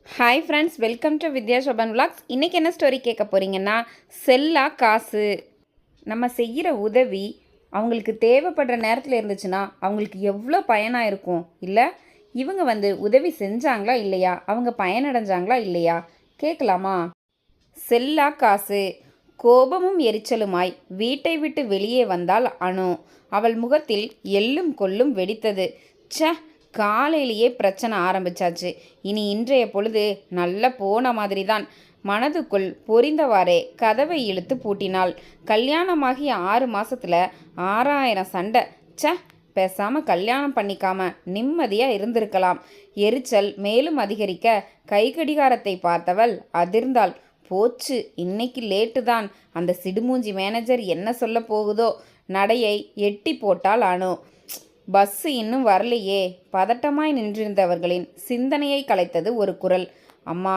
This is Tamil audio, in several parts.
Hi friends, welcome to Vidya Shoban vlogs. இன்றைக்கி என்ன ஸ்டோரி கேட்க போகிறீங்கன்னா, செல்லா காசு. நம்ம செய்கிற உதவி அவங்களுக்கு தேவைப்படுற நேரத்தில் இருந்துச்சுன்னா அவங்களுக்கு எவ்வளோ பயனாக இருக்கும் இல்லை? இவங்க உதவி செஞ்சாங்களா இல்லையா, அவங்க பயனடைஞ்சாங்களா இல்லையா கேட்கலாமா? செல்லா காசு. கோபமும் எரிச்சலுமாய் வீட்டை விட்டு வெளியே வந்தாள் அனு. அவள் முகத்தில் எள்ளும் கொள்ளும் வெடித்தது. ச்ச, காலையிலேயே பிரச்சனை ஆரம்பிச்சாச்சு. இனி இன்றைய பொழுது நல்ல போன மாதிரி தான். மனதுக்குள் பொரிந்தவாறே கதவை இழுத்து பூட்டினாள். கல்யாணமாகி 6 மாசத்துல 6000 சண்டை. ச்ச, பேசாம கல்யாணம் பண்ணிக்காம நிம்மதியா இருந்திருக்கலாம். எரிச்சல் மேலும் அதிகரிக்க கைகடிகாரத்தை பார்த்தவள் அதிர்ந்தாள். போச்சு, இன்னைக்கு லேட்டு தான். அந்த சிடுமூஞ்சி மேனேஜர் என்ன சொல்ல போகுதோ. நடையை எட்டி போட்டாள் அனு. பஸ்ஸு இன்னும் வரலையே. பதட்டமாய் நின்றிருந்தவர்களின் சிந்தனையை கலைத்தது ஒரு குரல். அம்மா,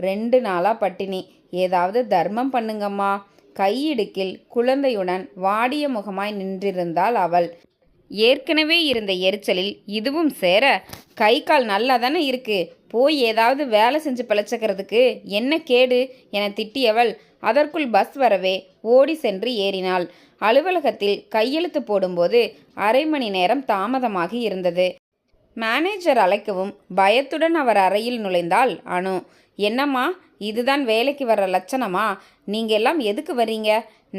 2 நாளாக பட்டினி, ஏதாவது தர்மம் பண்ணுங்கம்மா. கையிடுக்கில் குழந்தையுடன் வாடிய முகமாய் நின்றிருந்தாள் அவள். ஏற்கனவே இருந்த எரிச்சலில் இதுவும் சேர, கை கால் நல்லா தானே இருக்கு, போய் ஏதாவது வேலை செஞ்சு பிழைச்சிக்கிறதுக்கு என்ன கேடு என திட்டியவள் அதற்குள் பஸ் வரவே ஓடி சென்று ஏறினாள். அலுவலகத்தில் கையெழுத்து போடும்போது 1/2 மணி நேரம் தாமதமாகி இருந்தது. மேனேஜர் அழைக்கவும் பயத்துடன் அவர் அறையில் நுழைந்தாள் அனு. என்னம்மா, இதுதான் வேலைக்கு வர்ற லட்சணமா? நீங்கள் எல்லாம் எதுக்கு வர்றீங்க?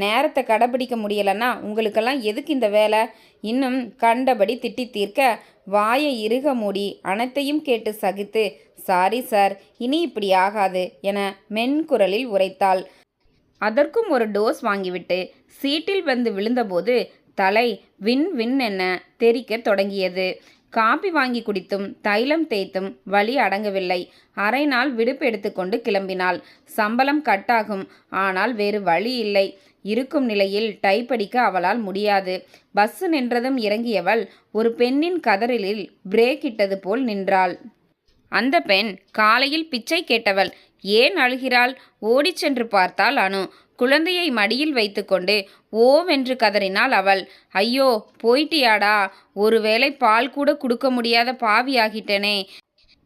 நேரத்தை கடைபிடிக்க முடியலன்னா உங்களுக்கெல்லாம் எதுக்கு இந்த வேலை? இன்னும் கண்டபடி திட்டி தீர்க்க வாயை இறுக மூடி அனைத்தையும் கேட்டு சகித்து, சாரி சார், இனி இப்படி ஆகாது என மென்குரலில் உரைத்தாள். அதற்கும் ஒரு டோஸ் வாங்கிவிட்டு சீட்டில் வந்து விழுந்தபோது தலை வின் வின் என தெறிக்க தொடங்கியது. காப்பி வாங்கி குடித்தும் தைலம் தேய்த்தும் வலி அடங்கவில்லை. 1/2 நாள் விடுப்பு எடுத்துக்கொண்டு கிளம்பினாள். சம்பளம் கட்டாகும், ஆனால் வேறு வழி இல்லை. இருக்கும் நிலையில் டைப் அடிக்க அவளால் முடியாது. பஸ்ஸு நின்றதும் இறங்கியவள் ஒரு பெண்ணின் கதறலில் பிரேக் இட்டது போல் நின்றாள். அந்த பெண் காலையில் பிச்சை கேட்டவள். ஏன் அழுகிறாள்? ஓடிச் சென்று பார்த்தாள் அனு. குழந்தையை மடியில் வைத்துக்கொண்டு ஓவென்று கதறினாள் அவள். ஐயோ, போயிட்டியாடா? ஒருவேளை பால் கூட கொடுக்க முடியாத பாவியாகிட்டனே.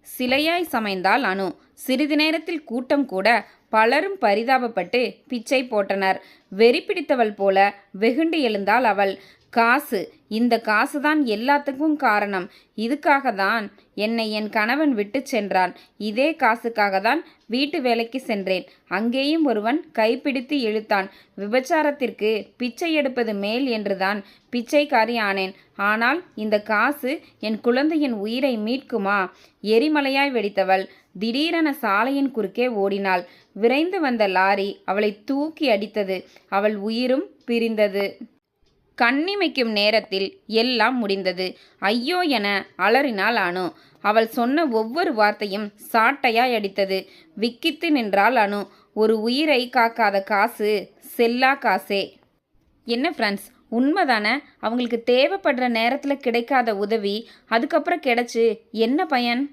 சிலையாய் சமைந்தாள் அனு. சிறிது நேரத்தில் கூட்டம் கூட பலரும் பரிதாபப்பட்டு பிச்சை போட்டனர். வெறி பிடித்தவள் போல வெகுண்டு எழுந்தாள் அவள். காசு, இந்த காசுதான் எல்லாத்துக்கும் காரணம். இதுக்காக தான் என்னை என் கணவன் விட்டு சென்றான். இதே காசுக்காக தான் வீட்டு வேலைக்கு சென்றேன். அங்கேயும் ஒருவன் கைப்பிடித்து இழுத்தான். விபச்சாரத்திற்கு பிச்சை எடுப்பது மேல் என்றுதான் பிச்சைக்காரி ஆனேன். ஆனால் இந்த காசு என் குழந்தையின் உயிரை மீட்குமா? எரிமலையாய் வெடித்தவள் திடீரென சாலையின் குறுக்கே ஓடினாள். விரைந்து வந்த லாரி அவளை தூக்கி அடித்தது. அவள் உயிரும் பிரிந்தது. கண்ணிமைக்கும் நேரத்தில் எல்லாம் முடிந்தது. ஐயோ என அலறினாள் அனு. அவள் சொன்ன ஒவ்வொரு வார்த்தையும் சாட்டையாய் அடித்தது. விக்கித்து நின்றாள் அனு. ஒரு உயிரை காக்காத காசு செல்லா காசே. என்ன ஃப்ரெண்ட்ஸ், உண்மைதானே? அவங்களுக்கு தேவைப்படுற நேரத்தில் கிடைக்காத உதவி அதுக்கப்புறம் கிடைச்சி என்ன பயன்?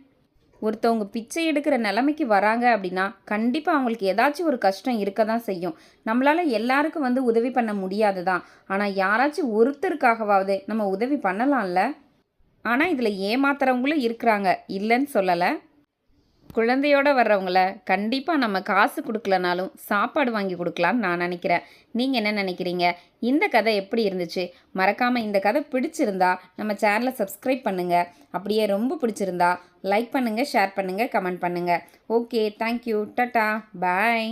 ஒருத்தவங்க பிச்சை எடுக்கிற நிலைமைக்கு வராங்க அப்படின்னா கண்டிப்பாக அவங்களுக்கு ஏதாச்சும் ஒரு கஷ்டம் இருக்க தான் செய்யும். நம்மளால் எல்லாருக்கும் உதவி பண்ண முடியாது தான். ஆனால் யாராச்சும் ஒருத்தருக்காகவாவது நம்ம உதவி பண்ணலாம்ல. ஆனால் இதில் ஏமாத்துறவங்களும் இருக்கிறாங்க, இல்லைன்னு சொல்லலை. குழந்தையோடு வர்றவங்கள கண்டிப்பாக நம்ம காசு கொடுக்கலனாலும் சாப்பாடு வாங்கி கொடுக்கலான்னு நான் நினைக்கிறேன். நீங்கள் என்ன நினைக்கிறீங்க? இந்த கதை எப்படி இருந்துச்சு? மறக்காமல் இந்த கதை பிடிச்சிருந்தா நம்ம சேனலை சப்ஸ்கிரைப் பண்ணுங்கள். அப்படியே ரொம்ப பிடிச்சிருந்தா லைக் பண்ணுங்கள், ஷேர் பண்ணுங்கள், கமெண்ட் பண்ணுங்கள். ஓகே, தேங்க்யூ, டாடா, பாய்.